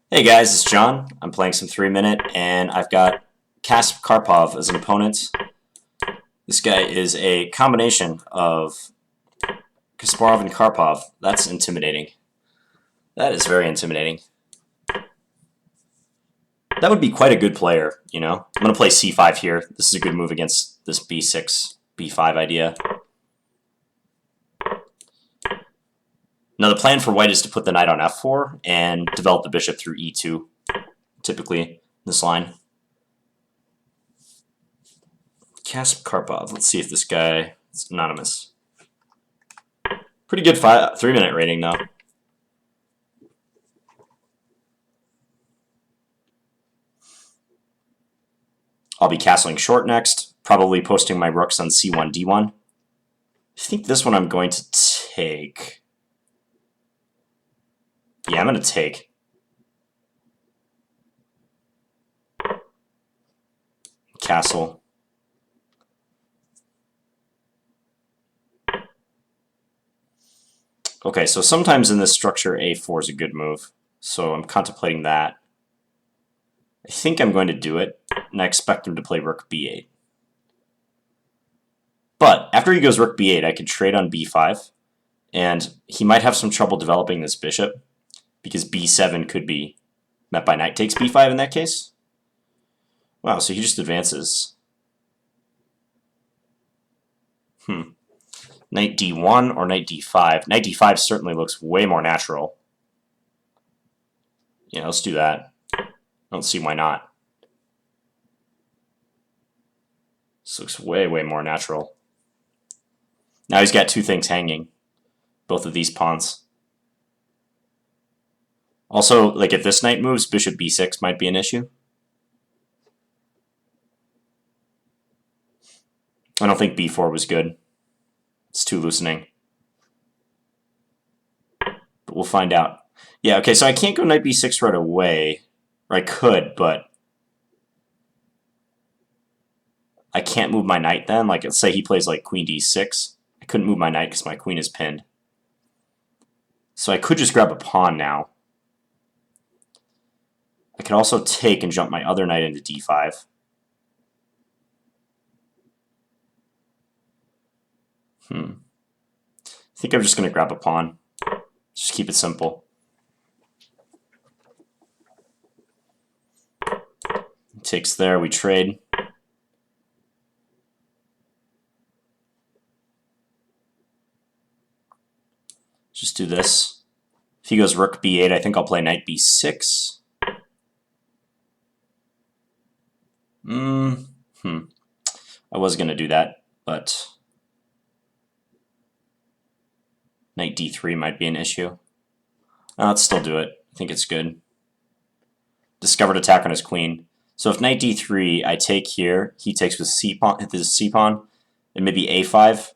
Hey guys, it's John. I'm playing some 3-minute, and I've got Kaspkarpov as an opponent. This guy is a combination of Kasparov and Karpov. That's intimidating. That is very intimidating. That would be quite a good player, you know? I'm going to play c5 here. This is a good move against this b6, b5 idea. Now the plan for white is to put the knight on f4 and develop the bishop through e2, typically, this line. Kaspkarpov. Let's see if this guy is anonymous. Pretty good 3-minute rating, though. I'll be castling short next, probably posting my rooks on c1, d1. I think this one I'm going to take. Yeah, I'm going to take. Castle. Okay, so sometimes in this structure, a4 is a good move. So I'm contemplating that. I think I'm going to do it, and I expect him to play rook b8. But after he goes rook b8, I can trade on b5, and he might have some trouble developing this bishop, because b7 could be met by knight takes b5 in that case. Wow, so he just advances. Knight d1 or knight d5. Knight d5 certainly looks way more natural. Yeah, let's do that. I don't see why not. This looks way, way more natural. Now he's got two things hanging. Both of these pawns. Also, like if this knight moves, bishop b6 might be an issue. I don't think b4 was good. It's too loosening. But we'll find out. Yeah, okay, so I can't go knight b6 right away. Or I could, but I can't move my knight then. Like, let's say he plays like queen d6. I couldn't move my knight because my queen is pinned. So I could just grab a pawn now. I could also take and jump my other knight into d5. I think I'm just going to grab a pawn. Just keep it simple. Takes there, we trade. Just do this. If he goes rook b8, I think I'll play knight b6. I was going to do that, but knight d3 might be an issue. Let's still do it. I think it's good. Discovered attack on his queen. So if knight d3, I take here, he takes with c-pawn, hit this c-pawn, and maybe a5,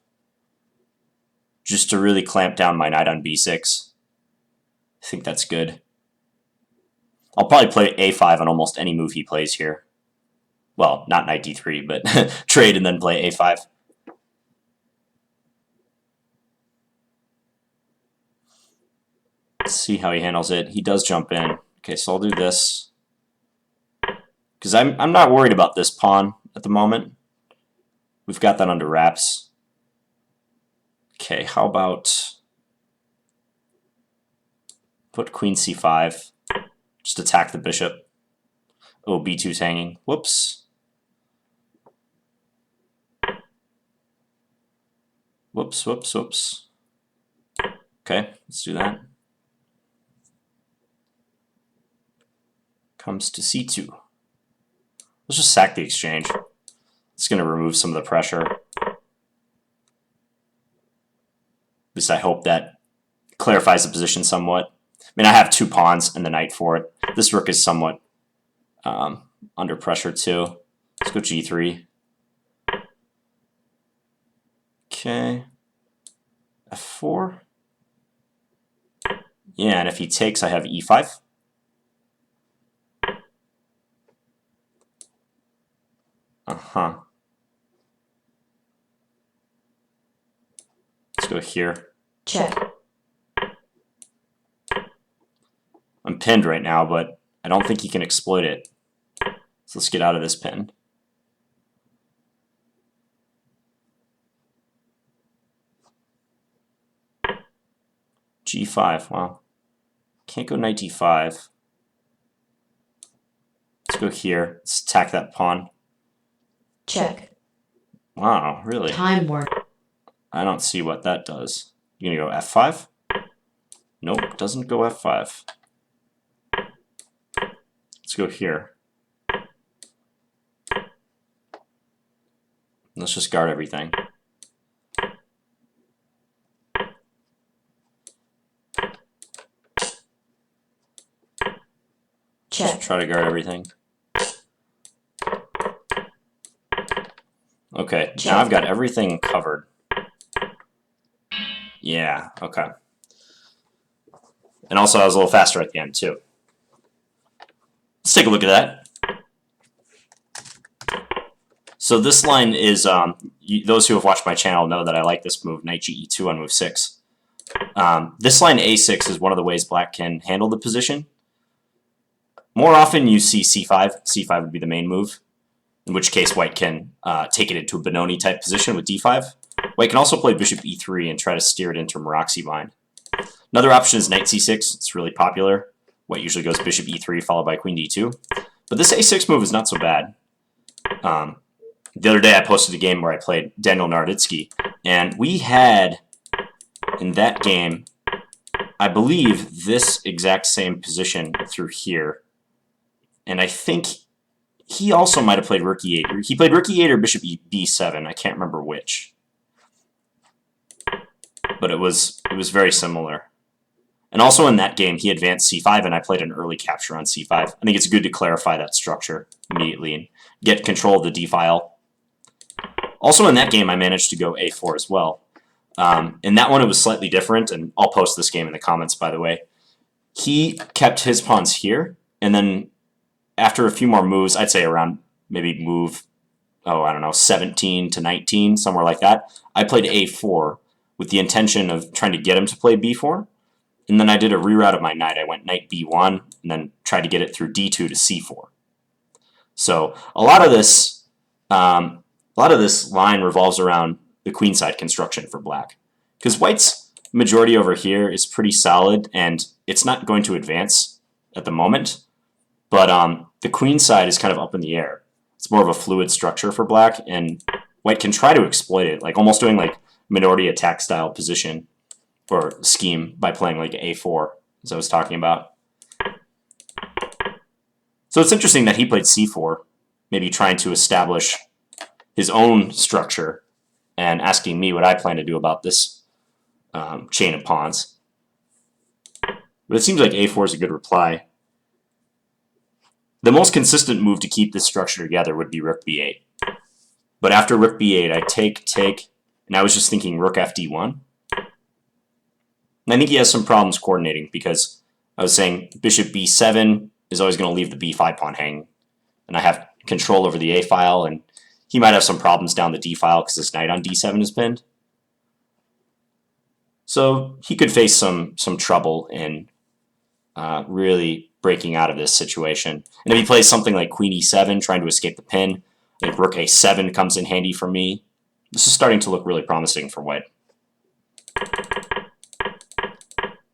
just to really clamp down my knight on b6. I think that's good. I'll probably play a5 on almost any move he plays here. Well, not knight d3, but trade and then play a5. Let's see how he handles it. He does jump in. Okay, so I'll do this. Because I'm not worried about this pawn at the moment. We've got that under wraps. Okay, how about put queen c5. Just attack the bishop. Oh, b2's hanging. Whoops. Whoops, whoops, whoops. Okay, let's do that. Comes to c2. Let's just sack the exchange. It's going to remove some of the pressure. At least I hope that clarifies the position somewhat. I mean, I have two pawns and the knight for it. This rook is somewhat under pressure too. Let's go g3. Okay. f4. Yeah, and if he takes, I have e5. Let's go here. Check. I'm pinned right now, but I don't think he can exploit it. So let's get out of this pin. G5, wow. Can't go knight d5. Let's go here. Let's attack that pawn. Check. Wow, really? Time warp. I don't see what that does. You gonna go f5? Nope, doesn't go f5. Let's go here. Let's just guard everything. Check. Just try to guard everything. Okay, Check. now I've got everything covered. Yeah, okay. And also I was a little faster at the end too. Let's take a look at that. So this line is, those who have watched my channel know that I like this move, knight ge2 on move 6. This line a6 is one of the ways black can handle the position. More often you see c5. c5 would be the main move, in which case white can take it into a Benoni type position with d5. White can also play bishop e3 and try to steer it into a Meraxi bind. Another option is knight c6. It's really popular. White usually goes bishop e3 followed by queen d2. But this a6 move is not so bad. The other day I posted a game where I played Daniel Naroditsky, and we had, in that game, I believe this exact same position through here. And I think he also might have played rook e8. He played rook e8 or bishop b7. I can't remember which. But it was very similar. And also in that game, he advanced c5, and I played an early capture on c5. I think it's good to clarify that structure immediately and get control of the d-file. Also in that game, I managed to go a4 as well. In that one, it was slightly different, and I'll post this game in the comments, by the way. He kept his pawns here, and then after a few more moves, I'd say around maybe move, I don't know, 17 to 19, somewhere like that, I played a4 with the intention of trying to get him to play b4. And then I did a reroute of my knight. I went knight b1, and then tried to get it through d2 to c4. So a lot of this line revolves around the queenside construction for black, because white's majority over here is pretty solid, and it's not going to advance at the moment. But the queenside is kind of up in the air. It's more of a fluid structure for black, and white can try to exploit it, like almost doing like minority attack style position or scheme by playing like a4, as I was talking about. So it's interesting that he played c4, maybe trying to establish his own structure and asking me what I plan to do about this chain of pawns. But it seems like a4 is a good reply. The most consistent move to keep this structure together would be rook b8. But after rook b8, I take, and I was just thinking rook fd1. And I think he has some problems coordinating, because I was saying bishop b7 is always going to leave the b5 pawn hanging. And I have control over the a file, and he might have some problems down the d file because his knight on d7 is pinned. So he could face some trouble in really breaking out of this situation. And if he plays something like queen e7, trying to escape the pin, I think rook a7 comes in handy for me. This is starting to look really promising for white.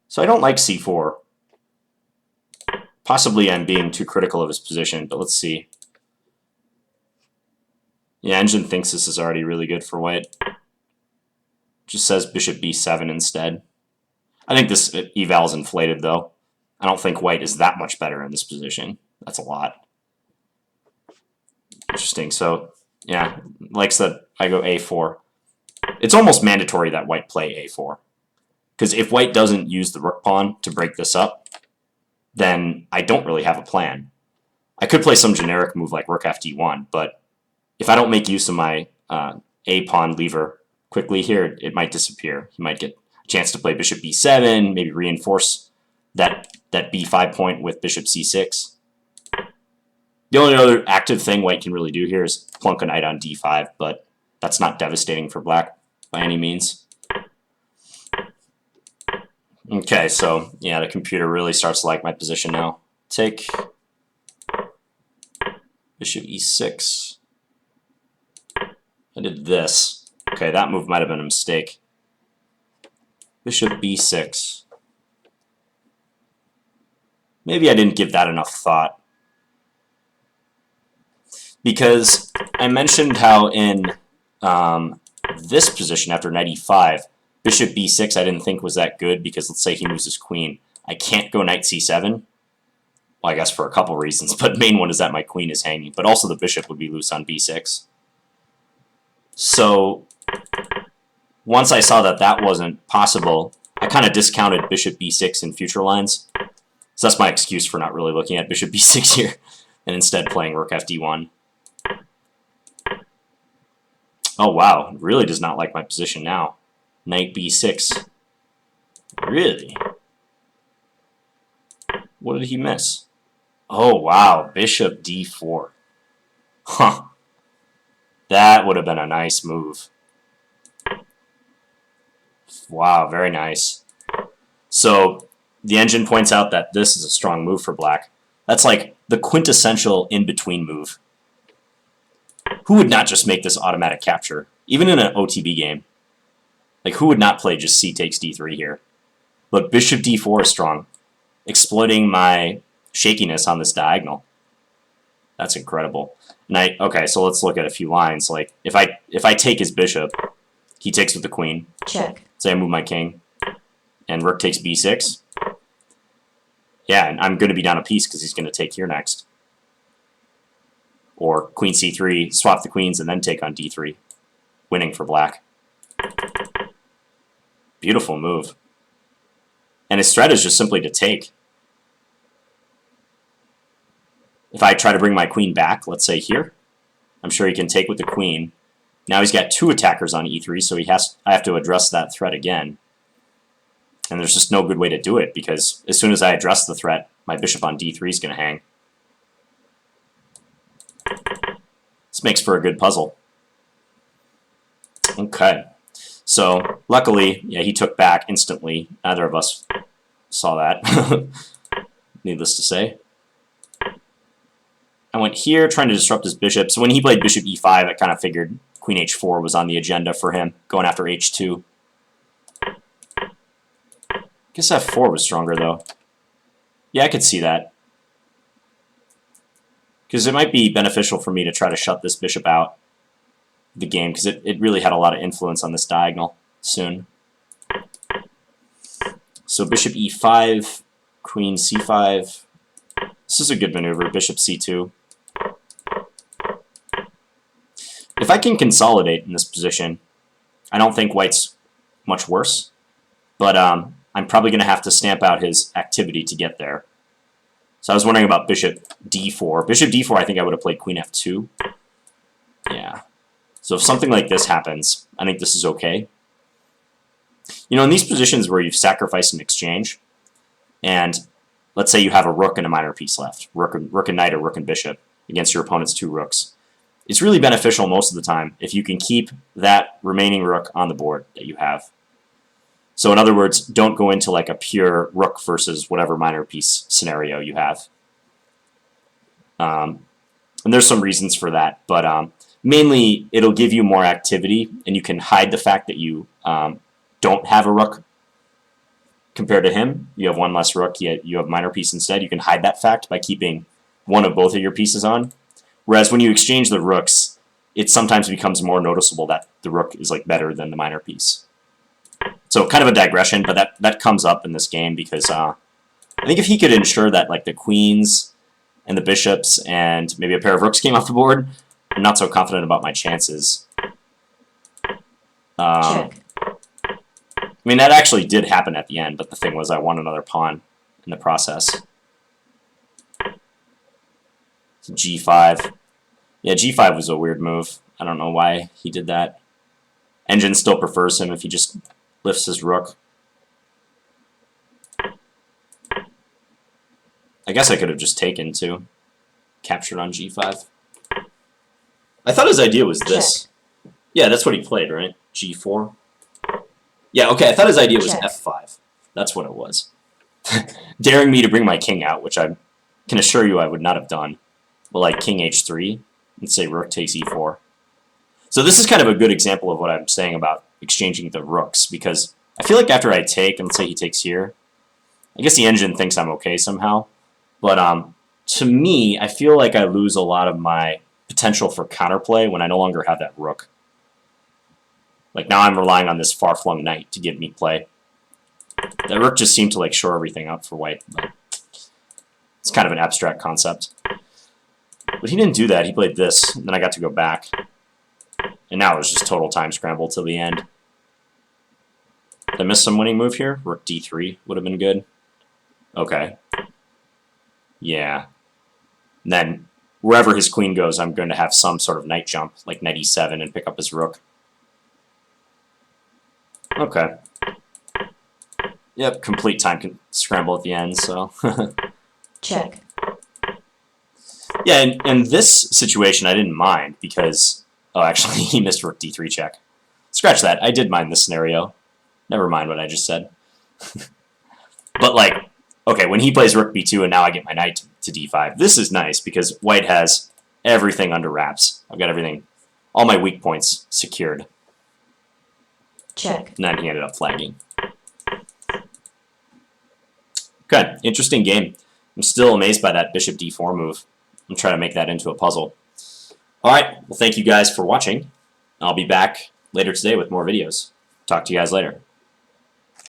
So I don't like c4. Possibly I'm being too critical of his position, but let's see. Yeah, Engine thinks this is already really good for white. Just says bishop b7 instead. I think this eval is inflated, though. I don't think white is that much better in this position. That's a lot. Interesting. So, yeah, likes that I go a4. It's almost mandatory that white play a4. Because if white doesn't use the rook pawn to break this up, then I don't really have a plan. I could play some generic move like rook fd1, but if I don't make use of my a-pawn lever quickly here, it might disappear. He might get a chance to play bishop b7, maybe reinforce that b5 point with bishop c6. The only other active thing white can really do here is plunk a knight on d5, but that's not devastating for black by any means. Okay, so yeah, the computer really starts to like my position now. Take, Bishop e6. I did this. Okay, that move might have been a mistake. Bishop b6. Maybe I didn't give that enough thought. Because I mentioned how in this position after knight e5, bishop b6 I didn't think was that good because let's say he moves his queen. I can't go knight c7. Well, I guess for a couple reasons, but main one is that my queen is hanging, but also the bishop would be loose on b6. So once I saw that that wasn't possible, I kind of discounted bishop b6 in future lines. So that's my excuse for not really looking at bishop b6 here, and instead playing rook fd1. Oh wow, really does not like my position now. Knight b6. Really? What did he miss? Oh wow, bishop d4. Huh. That would have been a nice move. Wow, very nice. So the engine points out that this is a strong move for black. That's like the quintessential in-between move. Who would not just make this automatic capture? Even in an OTB game. Like, who would not play just c takes d3 here? But bishop d4 is strong, exploiting my shakiness on this diagonal. That's incredible. Okay, so let's look at a few lines. Like, if I take his bishop, he takes with the queen. Check. Say I move my king, and rook takes b6. Yeah, and I'm going to be down a piece because he's going to take here next. Or queen c3, swap the queens, and then take on d3. Winning for black. Beautiful move. And his threat is just simply to take. If I try to bring my queen back, let's say here, I'm sure he can take with the queen. Now he's got two attackers on e3, so I have to address that threat again. And there's just no good way to do it, because as soon as I address the threat, my bishop on d3 is going to hang. This makes for a good puzzle. Okay. So, luckily, yeah, he took back instantly. Neither of us saw that, needless to say. I went here, trying to disrupt his bishop. So when he played bishop e5, I kind of figured queen h4 was on the agenda for him, going after h2. Guess f4 was stronger, though. Yeah, I could see that. Because it might be beneficial for me to try to shut this bishop out of the game, because it really had a lot of influence on this diagonal soon. So bishop e5, queen c5. This is a good maneuver, bishop c2. If I can consolidate in this position, I don't think white's much worse, but I'm probably going to have to stamp out his activity to get there. So I was wondering about bishop d4. Bishop d4, I think I would have played queen f2. Yeah. So if something like this happens, I think this is okay. You know, in these positions where you've sacrificed an exchange, and let's say you have a rook and a minor piece left, rook and knight or rook and bishop against your opponent's two rooks, it's really beneficial most of the time if you can keep that remaining rook on the board that you have. So in other words, don't go into like a pure rook versus whatever minor piece scenario you have. And there's some reasons for that, but mainly it'll give you more activity, and you can hide the fact that you don't have a rook compared to him. You have one less rook, yet you have minor piece instead. You can hide that fact by keeping one of both of your pieces on. Whereas when you exchange the rooks, it sometimes becomes more noticeable that the rook is like better than the minor piece. So kind of a digression, but that comes up in this game because I think if he could ensure that like the queens and the bishops and maybe a pair of rooks came off the board, I'm not so confident about my chances. I mean, that actually did happen at the end, but the thing was I won another pawn in the process. So g5. Yeah, g5 was a weird move. I don't know why he did that. Engine still prefers him if he just lifts his rook. I guess I could have just taken, too. Captured on g5. I thought his idea was this. Yeah, that's what he played, right? g4. Yeah, okay, I thought his idea was f5. That's what it was. Daring me to bring my king out, which I can assure you I would not have done. But like king h3, let's say rook takes e4. So this is kind of a good example of what I'm saying about exchanging the rooks, because I feel like after I take, and let's say he takes here, I guess the engine thinks I'm okay somehow, but to me, I feel like I lose a lot of my potential for counterplay when I no longer have that rook. Like now I'm relying on this far-flung knight to give me play. That rook just seemed to like shore everything up for white. But it's kind of an abstract concept. But he didn't do that. He played this, and then I got to go back. And now it was just total time scramble till the end. Did I miss some winning move here? Rook d3 would have been good. Okay. Yeah. And then wherever his queen goes, I'm going to have some sort of knight jump, like knight e7, and pick up his rook. Okay. Yep, complete time scramble at the end, so... Check. Yeah, in this situation, I didn't mind because... Oh, actually, he missed rook d3 check. Scratch that. I did mind this scenario. Never mind what I just said. But, like, okay, when he plays rook b2 and now I get my knight to d5, this is nice because white has everything under wraps. I've got everything, all my weak points secured. Check. And then he ended up flagging. Okay, interesting game. I'm still amazed by that bishop d4 move. I'm trying to make that into a puzzle. Alright, well thank you guys for watching. I'll be back later today with more videos. Talk to you guys later.